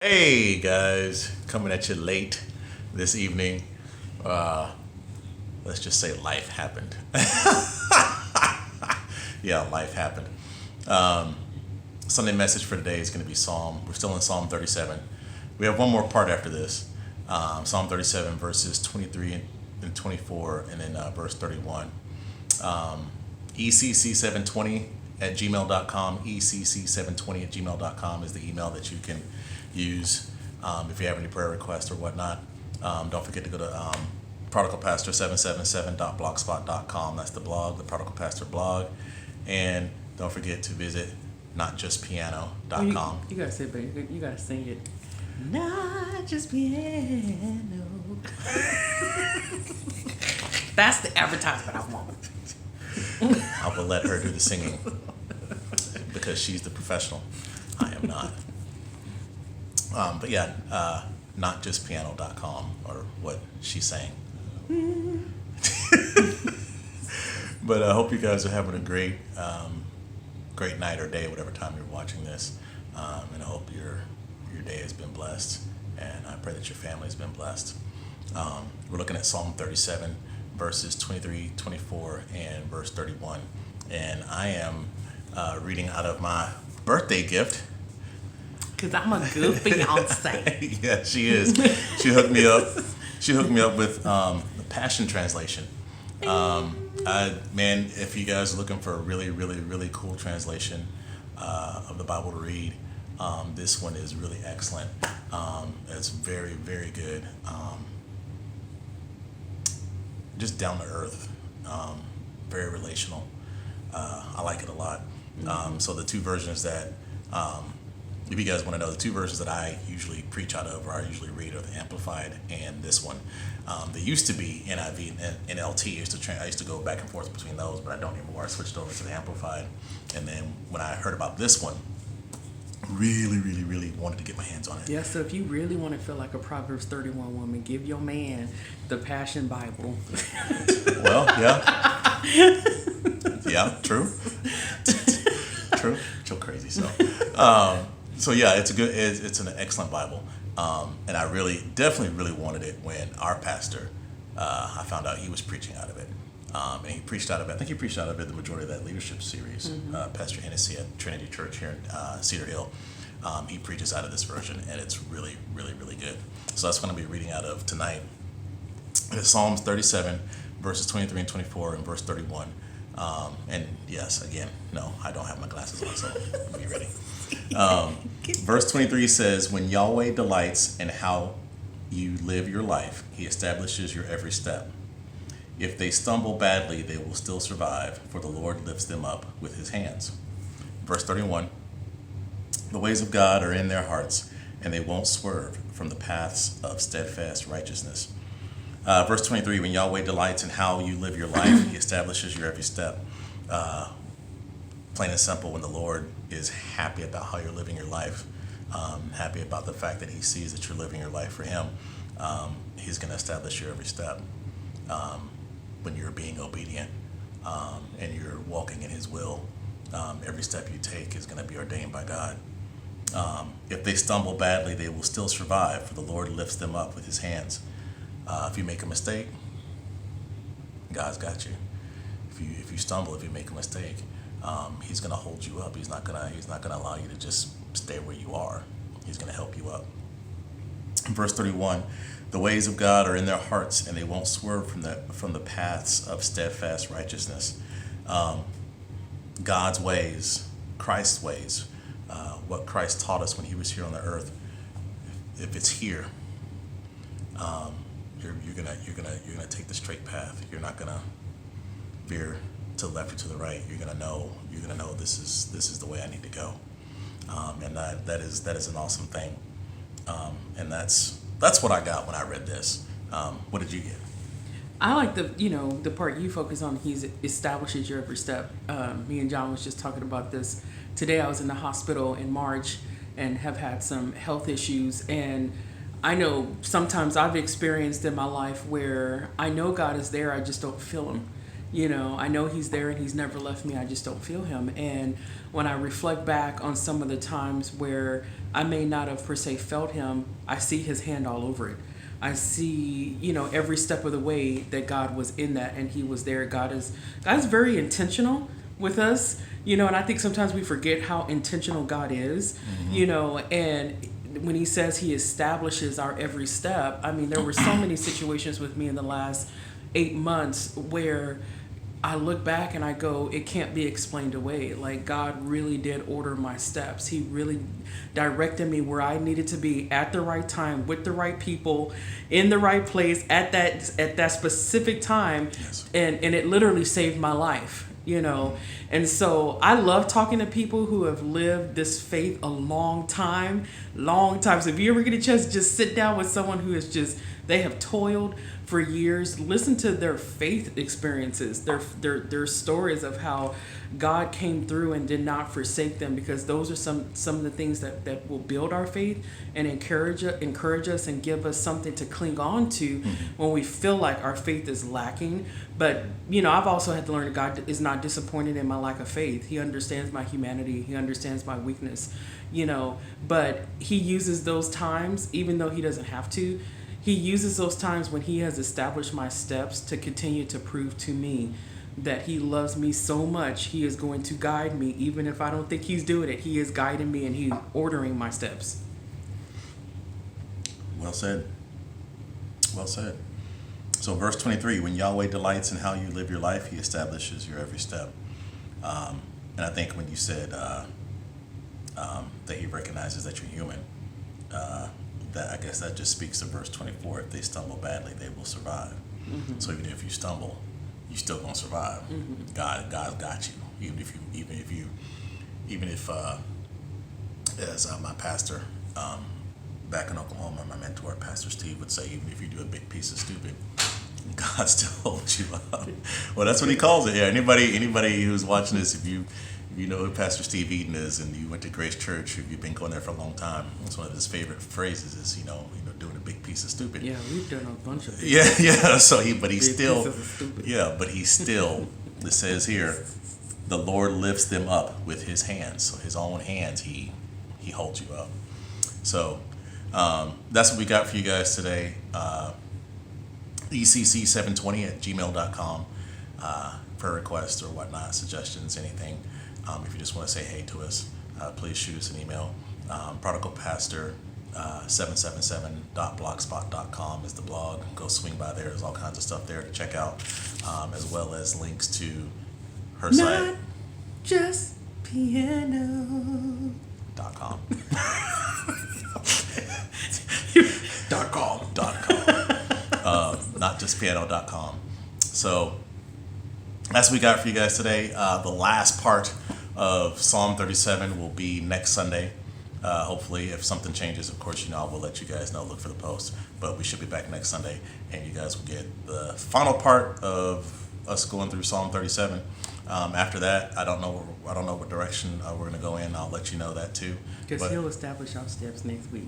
Hey guys, coming at you late this evening. Uh, let's just say life happened. Yeah, life happened. Um, Sunday message for today is going to be Psalm. We're still in Psalm 37. We have one more part after this. Psalm 37, verses 23 and 24, and then verse 31. ECC720 at gmail.com. ECC720 at gmail.com is the email that you can use if you have any prayer requests or whatnot. Don't forget to go to prodigalpastor777.blogspot.com. That's the blog, the Prodigal Pastor blog. And don't forget to visit notjustpiano.com. You gotta say, baby. You gotta sing it. Not just piano. That's the advertisement I want. I will let her do the singing because she's the professional. I am not. But yeah, notjustpiano.com or what she's saying. But I hope you guys are having a great night or day, whatever time you're watching this. And I hope your day has been blessed. And I pray that your family has been blessed. We're looking at Psalm 37, verses 23, 24, and verse 31. And I am reading out of my birthday gift. Because I'm a good fiance. Yeah, she is. She hooked me up. She hooked me up with the Passion Translation. Man, if you guys are looking for a really, really, really cool translation of the Bible to read, this one is really excellent. It's very, very good. Just down to earth. Very relational. I like it a lot. So the two versions that if you guys want to know, the two versions that I usually preach out of or I usually read are the Amplified and this one. They used to be NIV and NLT. I used to go back and forth between those, but I don't anymore. I switched over to the Amplified. And then when I heard about this one, really, really, really wanted to get my hands on it. Yeah, so if you really want to feel like a Proverbs 31 woman, give your man the Passion Bible. Well, yeah. Yeah, true. True. So crazy. So yeah, it's an excellent Bible. And I definitely really wanted it when our pastor, I found out he was preaching out of it. And he preached out of it. I think he preached out of it the majority of that leadership series. Pastor Hennessy at Trinity Church here in Cedar Hill. He preaches out of this version, and it's really, really, really good. So that's what I'm going to be reading out of tonight. It's Psalms 37, verses 23 and 24, and verse 31. And yes, again, no, I don't have my glasses on, so be ready. Verse 23 says, "When Yahweh delights in how you live your life, he establishes your every step. If they stumble badly, they will still survive, for the Lord lifts them up with his hands." Verse 31, "The ways of God are in their hearts, and they won't swerve from the paths of steadfast righteousness." Verse 23, "When Yahweh delights in how you live your life, he establishes your every step." Plain and simple, when the Lord is happy about how you're living your life, happy about the fact that he sees that you're living your life for him, he's going to establish your every step. When you're being obedient and you're walking in his will, every step you take is going to be ordained by God. If they stumble badly, they will still survive, for the Lord lifts them up with his hands. If you make a mistake, God's got you. If you stumble, if you make a mistake, he's going to hold you up. He's not going to allow you to just stay where you are. He's going to help you up. Verse 31, "The ways of God are in their hearts, and they won't swerve from the paths of steadfast righteousness." God's ways, Christ's ways, what Christ taught us when he was here on the earth. If it's here, you're gonna take the straight path. You're not gonna veer to the left or to the right. You're gonna know this is the way I need to go. And that is an awesome thing. And that's what I got when I read this. What did you get? I like the part you focus on. He establishes your every step. Me and John was just talking about this today. I was in the hospital in March and have had some health issues, and I know sometimes I've experienced in my life where I know God is there, I just don't feel him. I know he's there and he's never left me. I just don't feel him. And when I reflect back on some of the times where I may not have per se felt him, I see his hand all over it. I see, every step of the way that God was in that and he was there. God is very intentional with us, and I think sometimes we forget how intentional God is, and when he says he establishes our every step. I mean, there were so many situations with me in the last 8 months where I look back and I go, it can't be explained away. Like, God really did order my steps. He really directed me where I needed to be at the right time, with the right people, in the right place, at that specific time. Yes. And it literally saved my life. And so I love talking to people who have lived this faith a long time. So if you ever get a chance to just sit down with someone who is they have toiled for years, listen to their faith experiences, their stories of how God came through and did not forsake them, because those are some of the things that will build our faith and encourage us and give us something to cling on to when we feel like our faith is lacking. But I've also had to learn that God is not disappointed in my lack of faith. He understands my humanity. He understands my weakness. But he uses those times, even though he doesn't have to. He uses those times when he has established my steps to continue to prove to me that he loves me so much. He is going to guide me, even if I don't think he's doing it. He is guiding me and he's ordering my steps. Well said. Well said. So verse 23, when Yahweh delights in how you live your life, he establishes your every step. And I think when you said that he recognizes that you're human, that I guess that just speaks to verse 24. If they stumble badly, they will survive. Mm-hmm. So even if you stumble, you still gonna survive. Mm-hmm. God's got you. Even if as my pastor back in Oklahoma, my mentor, Pastor Steve, would say, even if you do a big piece of stupid, God still holds you up. Well, that's what he calls it here. Anybody who's watching this, if you know who Pastor Steve Eden is and you went to Grace Church, if you've been going there for a long time, it's one of his favorite phrases is, doing a big piece of stupid. Yeah, we've done a bunch of Yeah. So he still, it says here, the Lord lifts them up with his hands. So his own hands, he holds you up. So that's what we got for you guys today. ECC720@gmail.com. Prayer requests or whatnot, suggestions, anything. If you just want to say hey to us, please shoot us an email. Prodigal Pastor 777.blogspot.com is the blog. Go swing by there. There's all kinds of stuff there to check out, as well as links to her site. Not just piano. .com. .com. Notjustpiano.com. So that's what we got for you guys today. The last part of Psalm 37 will be next Sunday. Hopefully, if something changes, of course, I will let you guys know. Look for the post. But we should be back next Sunday, and you guys will get the final part of us going through Psalm 37. After that, I don't know what direction we're going to go in. I'll let you know that too. Because he'll establish our steps next week.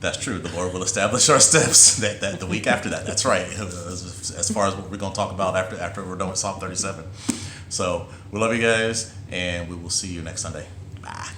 That's true. The Lord will establish our steps that the week after that. That's right. As far as what we're going to talk about after we're done with Psalm 37. So we love you guys, and we will see you next Sunday. Bye.